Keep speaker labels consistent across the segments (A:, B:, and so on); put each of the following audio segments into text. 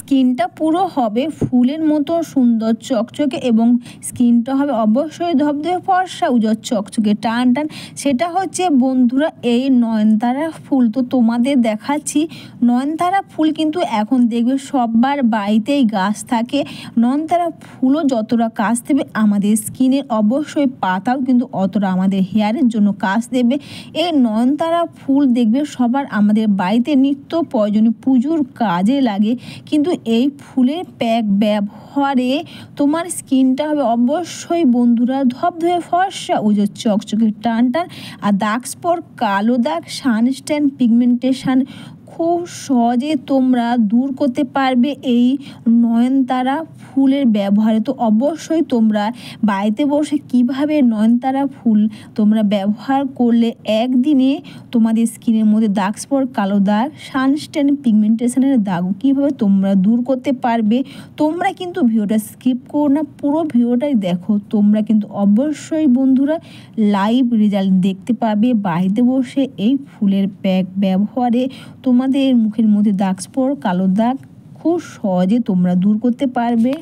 A: স্কিনটা পুরো হবে ফুলের মতো সুন্দর চকচকে এবং স্কিনটা হবে অবশ্যই ধবধবে ফর্সা উজ্জ্বল চকচকে টান টান। সেটা হচ্ছে বন্ধুরা এই নয়নতারা ফুল। তো তোমাদের দেখাচ্ছি নয়নতারা ফুল কিন্তু এখন দেখবে সবার বাড়িতেই গাছ থাকে। নয়নতারা ফুলও যতটা কাজ দেবে আমাদের স্কিনের, অবশ্যই পাতাও কিন্তু অতটা আমাদের হেয়ারের জন্য কাজ দেবে। এই নয়নতারা ফুল দেখবে সবার আমাদের বাড়িতে নিত্য প্রয়োজনীয় পুজোর কাজে লাগে। কিন্তু এই ফুলের প্যাক ব্যবহারে তোমার স্কিনটা হবে অবশ্যই বন্ধুরা ধবধবে ফর্সা উজ্জ্বল চকচকে টান টান। আর দাগ স্পট, কালো দাগ, সানস্ট্যান, পিগমেন্টেশন খুব সহজে তোমরা দূর করতে পারবে এই নয়নতারা ফুলের ব্যবহারে। তো অবশ্যই তোমরা বাড়িতে বসে কিভাবে নয়নতারা ফুল তোমরা ব্যবহার করলে একদিনে তোমাদের স্কিনের মধ্যে দাগ স্পট, কালো দাগ, সানস্ট্যান, পিগমেন্টেশনের দাগ কীভাবে তোমরা দূর করতে পারবে। তোমরা কিন্তু ভিডিওটা স্কিপ করো না, পুরো ভিডিওটাই দেখো। তোমরা কিন্তু অবশ্যই বন্ধুরা লাইভ রেজাল্ট দেখতে পাবে বাড়িতে বসে এই ফুলের প্যাক ব্যবহারে। তোমাদের মুখের মধ্যে দাগ স্পট, কালো দাগ খুব সহজে তোমরা দূর করতে পারবে।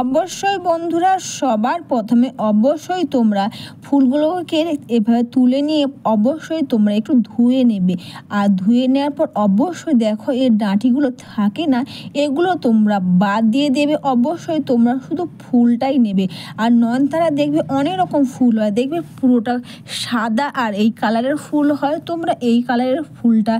A: অবশ্যই বন্ধুরা সবার প্রথমে অবশ্যই তোমরা ফুলগুলোকে এভাবে তুলে নিয়ে অবশ্যই তোমরা একটু ধুয়ে নেবে। আর ধুয়ে নেওয়ার পর অবশ্যই দেখো এর ডাঁটিগুলো থাকে না, এগুলো তোমরা বাদ দিয়ে দেবে। অবশ্যই তোমরা শুধু ফুলটাই নেবে। আর নয়নতারা দেখবে অনেক রকম ফুল হয়, দেখবে পুরোটা সাদা আর এই কালারের ফুল হয়। তোমরা এই কালারের ফুলটা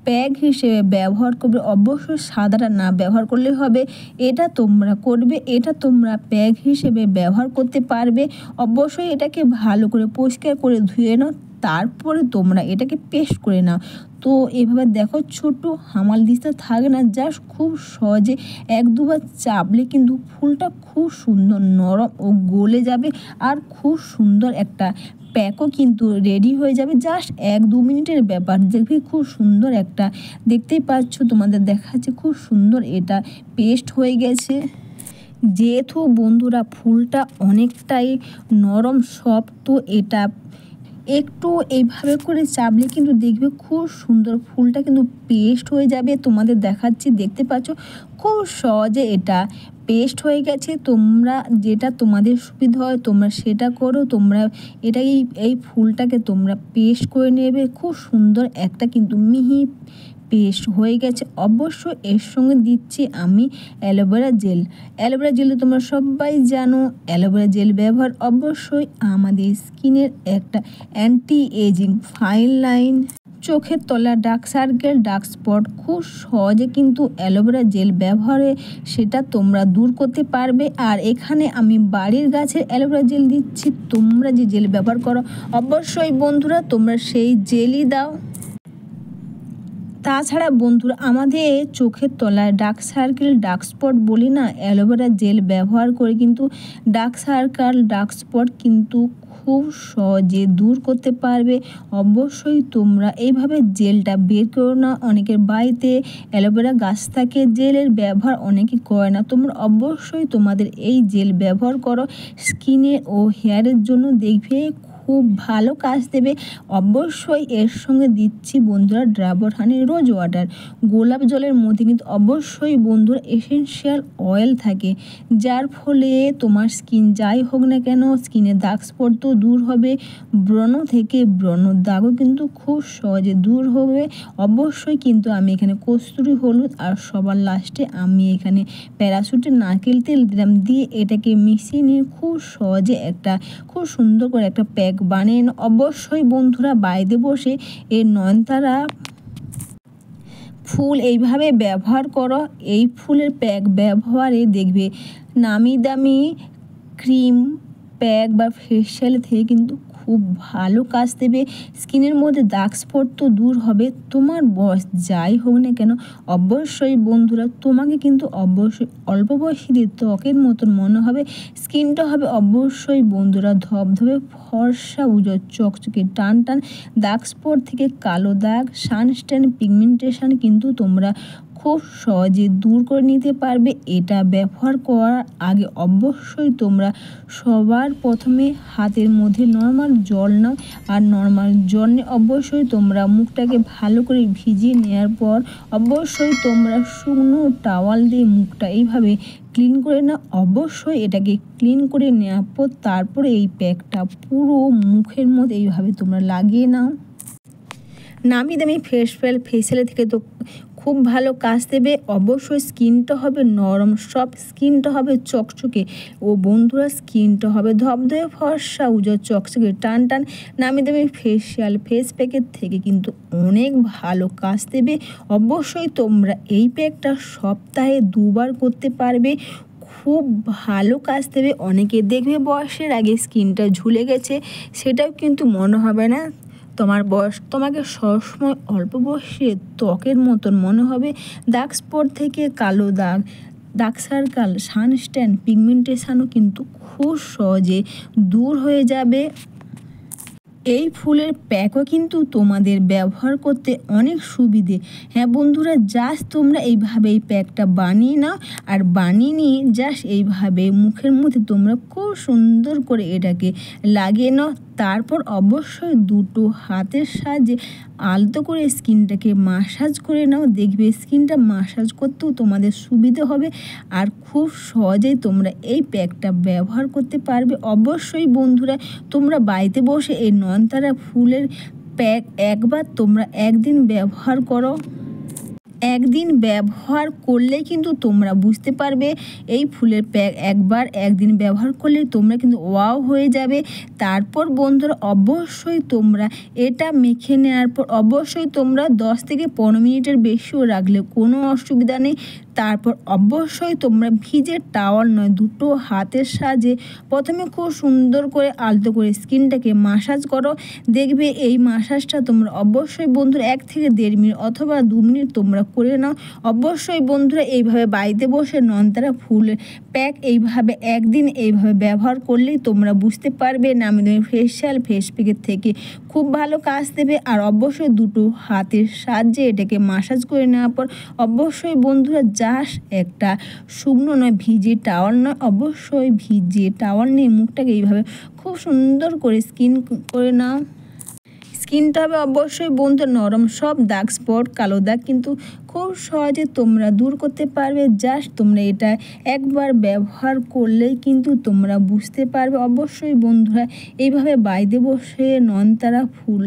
A: প্যাক হিসেবে ব্যবহার করবে, অবশ্যই সাদাটা না ব্যবহার করলে হবে। এটা তোমরা করবে, এটা তোমরা প্যাক হিসেবে ব্যবহার করতে পারবে। অবশ্যই এটাকে ভালো করে পরিষ্কার করে ধুয়ে নাও, তারপরে তোমরা এটাকে পেস্ট করে নাও। তো এভাবে দেখো ছোট হামাল দিস্তা থাকে না, জাস্ট খুব সহজে এক দুবার চাপলে কিন্তু ফুলটা খুব সুন্দর নরম ও গলে যাবে। আর খুব সুন্দর একটা প্যাকও কিন্তু রেডি হয়ে যাবে, জাস্ট 1-2 মিনিটের ব্যাপার। দেখবে খুব সুন্দর একটা, দেখতেই পাচ্ছ তোমাদের দেখাচ্ছে খুব সুন্দর এটা পেস্ট হয়ে গেছে। যেহেতু বন্ধুরা ফুলটা অনেকটাই নরম সফট, তো এটা একটু এইভাবে করে চাপলে কিন্তু দেখবে খুব সুন্দর ফুলটা কিন্তু পেস্ট হয়ে যাবে। তোমাদের দেখাচ্ছি, দেখতে পাচ্ছ খুব সহজে এটা পেস্ট হয়ে গেছে। তোমরা যেটা তোমাদের সুবিধা হয় তোমরা সেটা করো। তোমরা এই ফুলটাকে তোমরা পেস্ট করে নেবে। খুব সুন্দর একটা কিন্তু মিহি পেস্ট হয়ে গেছে। অবশ্যই এর সঙ্গে দিচ্ছি আমি অ্যালোভেরা জেল। অ্যালোভেরা জেল তোমরা সবাই জানো, অ্যালোভেরা জেল ব্যবহার অবশ্যই আমাদের স্কিনের একটা অ্যান্টি এজিং, ফাইন লাইন, চোখের তলা ডার্ক সার্কেল, ডার্ক স্পট খুব সহজে কিন্তু অ্যালোভেরা জেল ব্যবহারে সেটা তোমরা দূর করতে পারবে। আর এখানে আমি বাড়ির গাছের অ্যালোভেরা জেল দিচ্ছি। তোমরা যে জেল ব্যবহার করো অবশ্যই বন্ধুরা তোমরা সেই জেলই দাও। তাছাড়া বন্ধুরা আমাদের চোখের তলায় ডার্ক সার্কেল, ডার্ক স্পট বলি না, অ্যালোভেরা জেল ব্যবহার করে কিন্তু ডার্ক সার্কেল, ডার্ক স্পট কিন্তু খুব সহজে দূর করতে পারবে। অবশ্যই তোমরা এইভাবে জেলটা বের করো না। অনেকের বাড়িতে অ্যালোভেরা গাছ থাকে, জেলের ব্যবহার অনেকে করে না। তোমরা অবশ্যই তোমাদের এই জেল ব্যবহার করো, স্কিনের ও হেয়ারের জন্য দেখবে খুব ভালো কাজ দেবে। অবশ্যই এর সঙ্গে দিচ্ছি বন্ধুরা ডাবর হানি রোজ ওয়াটার। গোলাপ জলের মধ্যে কিন্তু অবশ্যই বন্ধুরা এসেনশিয়াল অয়েল থাকে, যার ফলে তোমার স্কিন যাই হোক না কেন স্কিনের দাগ স্পট তো দূর হবে। ব্রণ থেকে ব্রণ দাগও কিন্তু খুব সহজে দূর হবে। অবশ্যই কিন্তু আমি এখানে কস্তুরি হলুদ আর সবার লাস্টে আমি এখানে প্যারাশুটের নারকেল তেল দিলাম, দিয়ে এটাকে মিশিয়ে নিয়ে খুব সহজে একটা খুব সুন্দর করে একটা প্যাক বানিয়ে। অবশ্যই বন্ধুরা বাড়িতে বসে এই নয়নতারা ফুল এইভাবে ব্যবহার করো। এই ফুলের প্যাক ব্যবহারে দেখবে নামি দামি ক্রিম, প্যাক বা ফেসিয়াল থেকে কিন্তু খুব ভালো কাজ দেবে। স্কিনের মধ্যে দাগ স্পট তো দূর হবে, তোমার বয়স যাই হোক না কেন অবশ্যই বন্ধুরা তোমাকে কিন্তু অবশ্যই অল্প বয়সীদের ত্বকের মতন মনে হবে। স্কিনটা হবে অবশ্যই বন্ধুরা ধবধবে ফর্সা উজ্জ্বল চকচকে টান টান। দাগ স্পট থেকে কালো দাগ, সানস্ট্যান, পিগমেন্টেশন কিন্তু তোমরা খুব সহজে দূর করে নিতে পারবে। এটা ব্যবহার করার আগে অবশ্যই তোমরা সবার প্রথমে হাতের মধ্যে নর্মাল জল নাও, আর নর্মাল জল নিয়ে অবশ্যই তোমরা মুখটাকে ভালো করে ভিজিয়ে নেওয়ার পর অবশ্যই তোমরা শুকনো টাওয়াল দিয়ে মুখটা এইভাবে ক্লিন করে নাও। অবশ্যই এটাকে ক্লিন করে নেওয়ার পর তারপরে এই প্যাকটা পুরো মুখের মধ্যে এইভাবে তোমরা লাগিয়ে নাও। নামি দামি ফেসিয়াল থেকে তো খুব ভালো কাজ দেবে। অবশ্যই স্কিনটা হবে নরম, সব স্কিনটা হবে চকচকে, ও বন্ধুরা স্কিনটা হবে ধবধবে ফর্সা উজ্জ্বল চকচকে টান টান। নামি দামি ফেস প্যাকের থেকে কিন্তু অনেক ভালো কাজ দেবে। অবশ্যই তোমরা এই প্যাকটা সপ্তাহে 2 বার করতে পারবে, খুব ভালো কাজ দেবে। অনেকে দেখবে বয়সের আগে স্কিনটা ঝুলে গেছে, সেটাও কিন্তু মনে হবে না। তোমার বয়স তোমাকে সবসময় অল্প বয়সে ত্বকের মতন মনে হবে। ডার্ক স্পট থেকে কালো দাগ, ডার্ক সার্কেল, সানস্ট্যান, পিগমেন্টেশনও কিন্তু খুব সহজে দূর হয়ে যাবে। এই ফুলের প্যাকও কিন্তু তোমাদের ব্যবহার করতে অনেক সুবিধে। হ্যাঁ বন্ধুরা, জাস্ট তোমরা এইভাবে এই প্যাকটা বানিয়ে নাও, আর বানিয়ে নিয়ে জাস্ট এইভাবে মুখের মধ্যে তোমরা খুব সুন্দর করে এটাকে লাগিয়ে নাও। তারপর অবশ্যই দুটো হাতের সাহায্যে আলতো করে স্কিনটাকে মাসাজ করে নাও। দেখবে স্কিনটা মাসাজ করতেও তোমাদের সুবিধে হবে, আর খুব সহজেই তোমরা এই প্যাকটা ব্যবহার করতে পারবে। অবশ্যই বন্ধুরা, তোমরা বাড়িতে বসে এই নয়নতারা ফুলের প্যাক একবার তোমরা একদিন ব্যবহার করো। একদিন ব্যবহার করলে কিন্তু তোমরা বুঝতে পারবে এই ফুলের প্যাক একদিন ব্যবহার করলে তোমরা কিন্তু ওয়াও হয়ে যাবে। তারপর বন্ধুরা অবশ্যই তোমরা এটা মেখে নেওয়ার পর অবশ্যই তোমরা 10 থেকে 15 মিনিটের বেশিও রাখলে কোনো অসুবিধা নেই। তারপর অবশ্যই তোমরা ভিজে টাওয়াল নয়, দুটো হাতের সাহায্যে প্রথমে খুব সুন্দর করে আলতো করে স্কিনটাকে মাসাজ করো। দেখবে এই মাসাজটা তোমরা অবশ্যই বন্ধুরা 1 থেকে 1.5 মিনিট অথবা 2 মিনিট তোমরা করে নাও। অবশ্যই বন্ধুরা এইভাবে বাড়িতে বসে নয়নতারা ফুলের প্যাক এইভাবে একদিন এইভাবে ব্যবহার করলেই তোমরা বুঝতে পারবে নামি দামি ফেস প্যাকের থেকে খুব ভালো কাজ দেবে। আর অবশ্যই দুটো হাতের সাহায্যে এটাকে মাসাজ করে নেওয়ার পর অবশ্যই বন্ধুরা জাস্ট একটা শুকনো নয়, ভিজে টাওয়াল নয়, অবশ্যই ভিজে টাওয়াল নিয়ে মুখটাকে এইভাবে খুব সুন্দর করে স্কিন করে নাও। স্কিনটা হবে অবশ্যই বন্ধু নরম, সব দাগ স্পট কালো দাগ কিন্তু খুব সহজে তোমরা দূর করতে পারবে। জাস্ট তোমরা এটা একবার ব্যবহার করলেই কিন্তু তোমরা বুঝতে পারবে। অবশ্যই বন্ধুরা এইভাবে বাইরে বসে নয়নতারা ফুল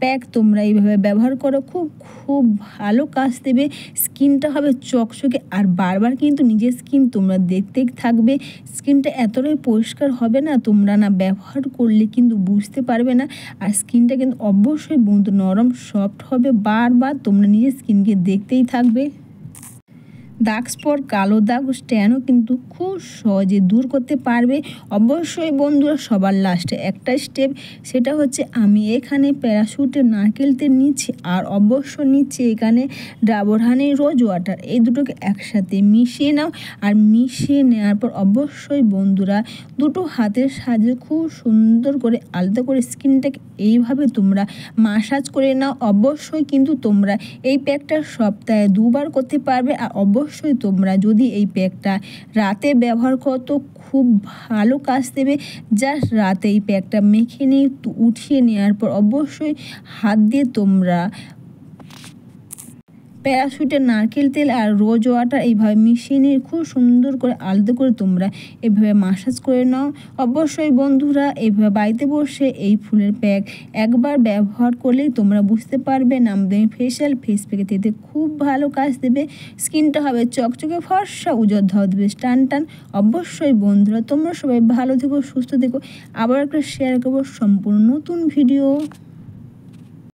A: প্যাক তোমরা এইভাবে ব্যবহার করো, খুব ভালো কাজ দেবে। স্কিনটা হবে চকচকে, আর বারবার কিন্তু নিজের স্কিন তোমরা দেখতেই থাকবে। স্কিনটা এতটাই পরিষ্কার হবে না, তোমরা না ব্যবহার করলে কিন্তু বুঝতে পারবে না। আর স্কিনটা কিন্তু অবশ্যই বন্ধু নরম সফট হবে, বারবার তোমরা নিজের স্কিনকে দেখতেই থাকবে। দাগ স্পট কালো দাগ স্ট্যানও কিন্তু খুব সহজে দূর করতে পারবে। অবশ্যই বন্ধুরা সবার লাস্টে একটা স্টেপ, সেটা হচ্ছে আমি এখানে প্যারাশুটের নারকেল তেল নিচ্ছি, আর অবশ্য নিচ্ছি এখানে ডাবর হানি রোজ ওয়াটার। এই দুটোকে একসাথে মিশিয়ে নাও, আর মিশিয়ে নেওয়ার পর অবশ্যই বন্ধুরা দুটো হাতের সাহায্যে খুব সুন্দর করে আলতো করে স্কিনটাকে এইভাবে তোমরা মাসাজ করে নাও। অবশ্যই কিন্তু তোমরা এই প্যাকটা সপ্তাহে 2 বার করতে পারবে। আর অবশ্যই তোমরা যদি এই প্যাকটা রাতে ব্যবহার করো তো খুব ভালো কাজ দেবে। জাস্ট রাতে এই প্যাকটা মেখে নিয়ে উঠিয়ে নেওয়ার পর অবশ্যই হাত দিয়ে তোমরা প্যারাশুটের নারকেল তেল আর রোজ ওয়াটার এইভাবে মিশিয়ে নিয়ে খুব সুন্দর করে আলতো করে তোমরা এভাবে মাসাজ করে নাও। অবশ্যই বন্ধুরা এইভাবে বাড়িতে বসে এই ফুলের প্যাক একবার ব্যবহার করলেই তোমরা বুঝতে পারবে নামদামি ফেস প্যাকে এতে খুব ভালো কাজ দেবে। স্কিনটা হবে চকচকে ফর্সা উজ্জ্বল ধবধবে টান টান। অবশ্যই বন্ধুরা তোমরা সবাই ভালো থেকো, সুস্থ থেকো। আবার একটা শেয়ার করবো সম্পূর্ণ নতুন ভিডিও।